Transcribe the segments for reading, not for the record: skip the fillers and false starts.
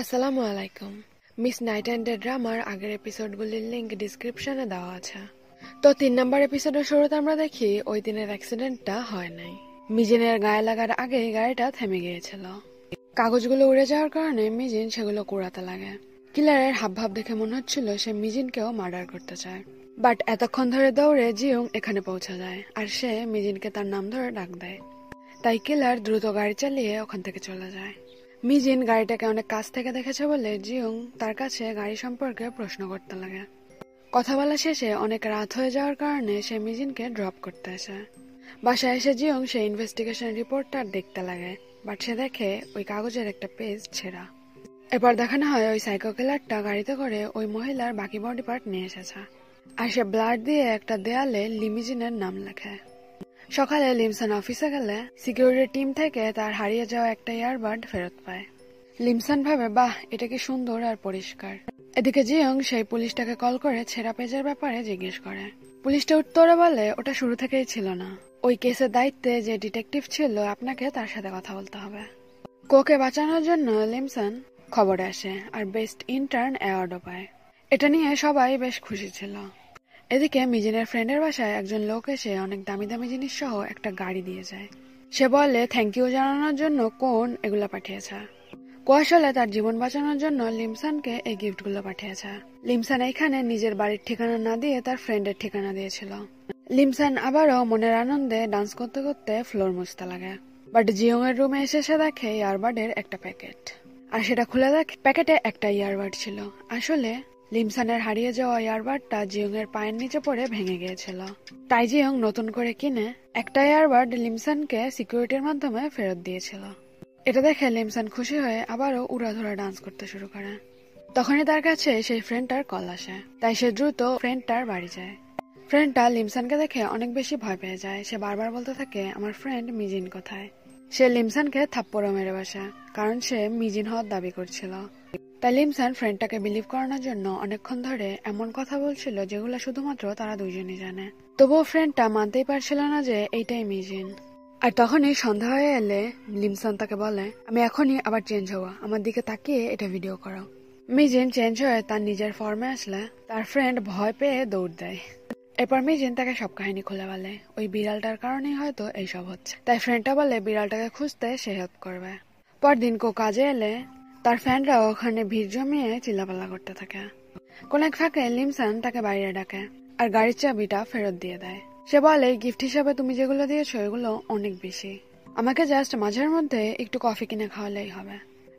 আসসালামু আলাইকুম। Miss night and day ড্রামার আগের এপিসোডগুলির লিংক ডিসক্রিপশনে দেওয়া আছে। তো 3 নম্বর এপিসোডের শুরুতে আমরা দেখি ওই দিনের অ্যাক্সিডেন্টটা হয় নাই। মিজিনের গায়ে লাগার আগেই গাড়িটা থেমে গিয়েছিল। কাগজগুলো উড়ে যাওয়ার কারণে মিজিন সেগুলো কুড়াতে লাগে। কিলারের হাবভাব দেখে মনে হচ্ছিল সে মিজিনকেও মার্ডার করতে চায়। বাট এতক্ষণ ধরে দৌড়ে জিয়ং এখানে পৌঁছে যায় আর সে মিজিনকে তার নাম ধরে ডাক দেয়। তাই কিলার দ্রুত গাড়ি চালিয়ে ওখান থেকে চলে যায়। মিজিন গাড়িটাকে অনেক কাছ থেকে দেখেছে বলে জিয়ং তার কাছে গাড়ি সম্পর্কে প্রশ্ন করতে লাগে। কথা বলা শেষে অনেক রাত হয়ে যাওয়ার কারণে সে মিজিনকে ড্রপ করতে আসে। বাসায় এসে জিয়ং সে ইনভেস্টিগেশন রিপোর্টটা দেখতে লাগে, বাট সে দেখে ওই কাগজের একটা পেজ ছেঁড়া। এরপর দেখানো হয় ওই সাইকো কিলারটা গাড়িতে করে ওই মহিলার বাকি বডি পার্ট নিয়ে এসেছে আর সে ব্লাড দিয়ে একটা দেয়ালে লিমিজিনের নাম লেখে। সকালে লিমসন অফিসে গেলে সিকিউরিটি টিম থেকে তার হারিয়ে যাওয়া একটা ইয়ারবাড ফেরত পায়। লিমসন ভাবে, বাহ, এটা কি সুন্দর আর পরিষ্কার। এদিকে জিয়ং সেই পুলিশটাকে কল করে ছেঁড়া পেজের ব্যাপারে জিজ্ঞেস করে। পুলিশটা উত্তরে বলে, ওটা শুরু থেকেই ছিল না। ওই কেসের দায়িত্বে যে ডিটেকটিভ ছিল আপনাকে তার সাথে কথা বলতে হবে। কোকে বাঁচানোর জন্য লিমসন খবরে আসে আর বেস্ট ইন্টার্ন অ্যাওয়ার্ডও পায়। এটা নিয়ে সবাই বেশ খুশি ছিল। এদিকে মিজিনের ফ্রেন্ডের বাসায় একজন লোক এসে অনেক দামি দামি জিনিস সহ একটা গাড়ি দিয়ে যায়। সে বলে থ্যাংক ইউ জানানোর জন্য কোন এগুলা পাঠিয়েছে। কো আসলে তার জীবন বাঁচানোর জন্য লিমসনকে এই গিফটগুলো পাঠিয়েছে। লিমসন এখানে নিজের বাড়ির ঠিকানা না দিয়ে তার ফ্রেন্ডের ঠিকানা দিয়েছিল। লিমসন আবারও মনের আনন্দে ডান্স করতে করতে ফ্লোর মুছতে লাগে। বাট জিয়ং এর রুমে এসে সে দেখে ইয়ারবাডের একটা প্যাকেট, আর সেটা খুলে দেখে প্যাকেটে একটা ইয়ারবাড ছিল। আসলে লিমসনের হারিয়ে যাওয়া ইয়ারবাডটা জিয়ং এর পায়ের নিচে পড়ে ভেঙে গিয়েছিল। তাই জিয়ং নতুন করে কিনে একটা ইয়ারবাড লিমসনকে সিকিউরিটির মাধ্যমে ফেরত দিয়েছিল। এটা দেখে লিমসন খুশি হয়ে আবারও উড়াধুরা ডান্স করতে শুরু করে। তখনই তার কাছে সেই ফ্রেন্ডটার কল আসে, তাই সে দ্রুত ফ্রেন্ডটার বাড়ি যায়। ফ্রেন্ডটা লিমসনকে দেখে অনেক বেশি ভয় পেয়ে যায়। সে বারবার বলতে থাকে, আমার ফ্রেন্ড মিজিন কোথায়। সে লিমসনকে থাপ্পড়ও মেরে বসে, কারণ সে মিজিন হওয়ার দাবি করছিল। তাই লিমসন ফ্রেন্ডটাকে বিলিভ করানোর জন্য অনেকক্ষণ ধরে এমন কথা বলছিল যেগুলো শুধুমাত্র তারা দুইজনই জানে। তবুও ফ্রেন্ডটা মানতেই পারছিল না যে এইটাই মিজিন। আর তখনই সন্ধ্যা হয়ে এলে লিমসন তাকে বলে, আমি এখনই আবার চেঞ্জ হবো, আমার দিকে তাকিয়ে এটা ভিডিও করো। মিজিন চেঞ্জ হয়ে তার নিজের ফর্মে আসলে তার ফ্রেন্ড ভয় পেয়ে দৌড় দেয়। এরপর মিজিন তাকে সব কাহিনী খুলে বলে ওই বিড়ালটার কারণেই হয়তো এইসব হচ্ছে। তাই ফ্রেন্ডটা বলে বিড়ালটাকে খুঁজতে সে হেল্প করবে। পরদিন কো কাজে এলে তার ফ্যানরা ওখানে ভিড় জমিয়ে চিল্লাপাল্লা করতে থাকে। কোন এক ফাঁকে লিমসন তাকে বাইরে ডাকে আর গাড়ির চাবিটা ফেরত দিয়ে দেয়। সে বলে, গিফট হিসাবে তুমি যেগুলো দিয়েছো এগুলো অনেক বেশি, আমাকে জাস্ট মাঝের মধ্যে একটু কফি কিনে খাওয়ালেই হবে।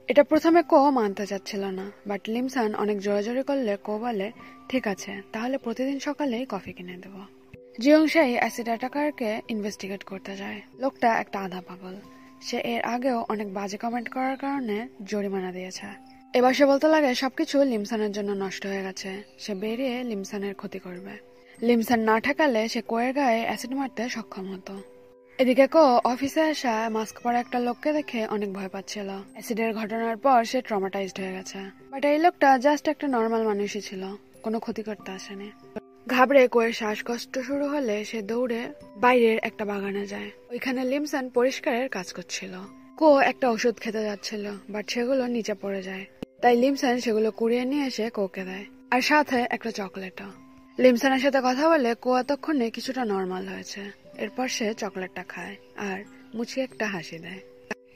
এটা প্রথমে কো মানতে চাচ্ছিল না, বাট লিমসন অনেক জোরাজোরি করলে কো বলে, ঠিক আছে, তাহলে প্রতিদিন সকালেই কফি কিনে দেবো। জিয়ং সেই অ্যাসিড অ্যাটাকারকে ইনভেস্টিগেট করতে যায়। লোকটা একটা আধা পাগল। সে এর আগেও অনেক বাজে কমেন্ট করার কারণে জরিমানা দিয়েছে। এবার সে বলতে লাগে সবকিছু লিমসনের জন্য নষ্ট হয়ে গেছে, সে বেরিয়ে লিমসনের ক্ষতি করবে। লিমসন না ঠেকালে সে কোয়ের গায়ে অ্যাসিড মারতে সক্ষম হতো। এদিকে কো অফিসে আসা মাস্ক পরা একটা লোককে দেখে অনেক ভয় পাচ্ছিল। অ্যাসিডের ঘটনার পর সে ট্রমাটাইজড হয়ে গেছে। বাট এই লোকটা জাস্ট একটা নর্মাল মানুষই ছিল, কোনো ক্ষতি করতে আসেনি। ঘাবড়ে কোয়ের শ্বাসকষ্ট শুরু হলে সে দৌড়ে বাইরের একটা বাগানে যায়। ওইখানে লিমসন পরিষ্কারের কাজ করছিল। কো একটা ওষুধ খেতে যাচ্ছিল, বাট সেগুলো নিচে পড়ে যায়। তাই লিমসন সেগুলো কুড়িয়ে নিয়ে এসে কোকে দেয়, আর সাথে একটা চকলেটও। লিমসনের সাথে কথা বলে কো এতক্ষণে কিছুটা নর্মাল হয়েছে। এরপর সে চকলেটটা খায় আর মুচকে একটা হাসি দেয়।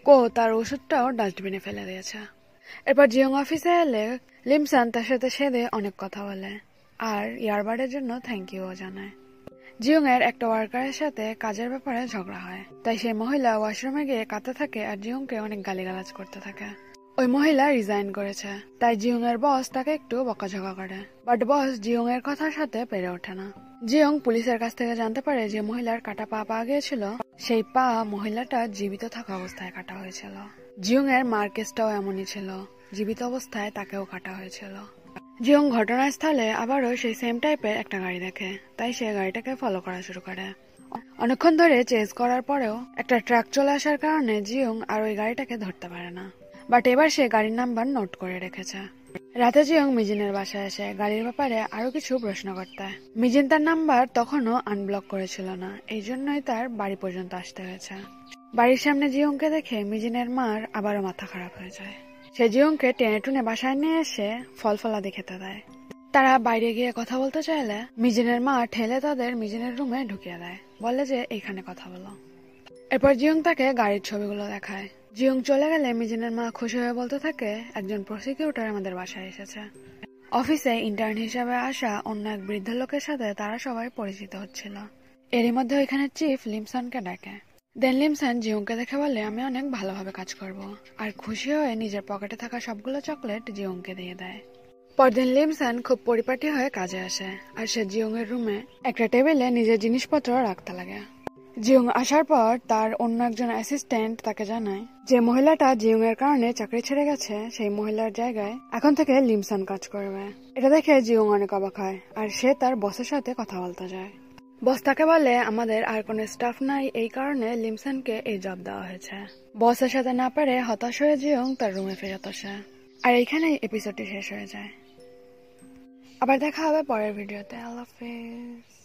কো তার ওষুধটাও ডাস্টবিনে ফেলে দিয়েছে। এরপর জিয়ং অফিসে এলে লিমসন তার সাথে সেদে অনেক কথা বলে আর ইয়ারবাডের জন্য থ্যাংক ইউও জানায়। জিয়ং এর একটা ওয়ার্কারের সাথে কাজের ব্যাপারে ঝগড়া হয়, তাই সেই মহিলা ওয়াশরুমে গিয়ে কাঁদতে থাকে আর জিয়ংকে অনেক গালিগালাজ করতে থাকে। ওই মহিলা রিজাইন করেছে, তাই জিয়ং এর বস তাকে একটু বকাঝকা করে, বাট বস জিয়ং এর কথার সাথে পেরে ওঠে না। জিয়ং পুলিশের কাছ থেকে জানতে পারে যে মহিলার কাটা পা পাওয়া গিয়েছিল, সেই পা মহিলাটা জীবিত থাকা অবস্থায় কাটা হয়েছিল। জিয়ং এর মার কেসটাও এমনই ছিল, জীবিত অবস্থায় তাকেও কাটা হয়েছিল। জিয়ং ঘটনাস্থলে আবারও সেই সেম টাইপের একটা গাড়ি দেখে, তাই সে গাড়িটাকে ফলো করা শুরু করে। অনেকক্ষণ ধরে চেজ করার পরেও একটা ট্রাক চলে আসার কারণে জিয়ং আর ওই গাড়িটাকে ধরতে পারে না, বাট এবার সে গাড়ির নাম্বার নোট করে রেখেছে। রাতে জিয়ং মিজিনের বাসায় এসে গাড়ির ব্যাপারে আরো কিছু প্রশ্ন করতে। মিজিন তার নাম্বার তখনও আনব্লক করেছিল না, এই জন্যই তার বাড়ি পর্যন্ত আসতে হয়েছে। বাড়ির সামনে জিয়ংকে দেখে মিজিনের মার আবারও মাথা খারাপ হয়ে যায়। সে জিয়ংকে টেনে টুনে বাসায় নিয়ে এসে ফল ফলাদি খেতে দেয়। তারা বাইরে গিয়ে কথা বলতে চাইলে মিজিনের মা ঠেলে তাদের মিজিনের রুমে ঢুকিয়ে দেয়, বলে যে এইখানে কথা বলো। এরপর জিয়ং তাকে গাড়ির ছবিগুলো দেখায়। জিয়ং চলে গেলে মিজিনের মা খুশি হয়ে বলতে থাকে, একজন প্রসিকিউটর আমাদের বাসায় এসেছে। অফিসে ইন্টার্ন হিসেবে আসা অন্য এক বৃদ্ধ লোকের সাথে তারা সবাই পরিচিত হচ্ছিল। এরই মধ্যে ওইখানে চিফ লিমসনকে ডাকে। দেন লিমসন জিয়ংকে দেখে বলে, আমি অনেক ভালোভাবে কাজ করব, আর খুশি হয়ে নিজের পকেটে থাকা সবগুলো চকলেট জিয়ংকে দিয়ে দেয়। পরদিন লিমসন খুব পরিপাটি হয়ে কাজে আসে, আর সে জিয়ং এর রুমে একটা টেবিলে নিজের জিনিসপত্র রাখতে লাগে। জিয়ং আসার পর তার অন্য একজন অ্যাসিস্ট্যান্ট তাকে জানায় যে মহিলাটা জিয়ং এর কারণে চাকরি ছেড়ে গেছে, সেই মহিলার জায়গায় এখন থেকে লিমসন কাজ করবে। এটা দেখে জিয়ং অনেক অবাক হয়, আর সে তার বসের সাথে কথা বলতে যায়। বস তাকে বলে, আমাদের আর কোনো স্টাফ নাই, এই কারণে লিমসনকে এই জব দেওয়া হয়েছে। বসের সাথে না পেরে হতাশ হয়ে জিয়ং তার রুমে ফেরত আসে। আর এইখানেই এপিসোডটি শেষ হয়ে যায়। আবার দেখা হবে পরের ভিডিওতে। আল্লাহ হাফেজ।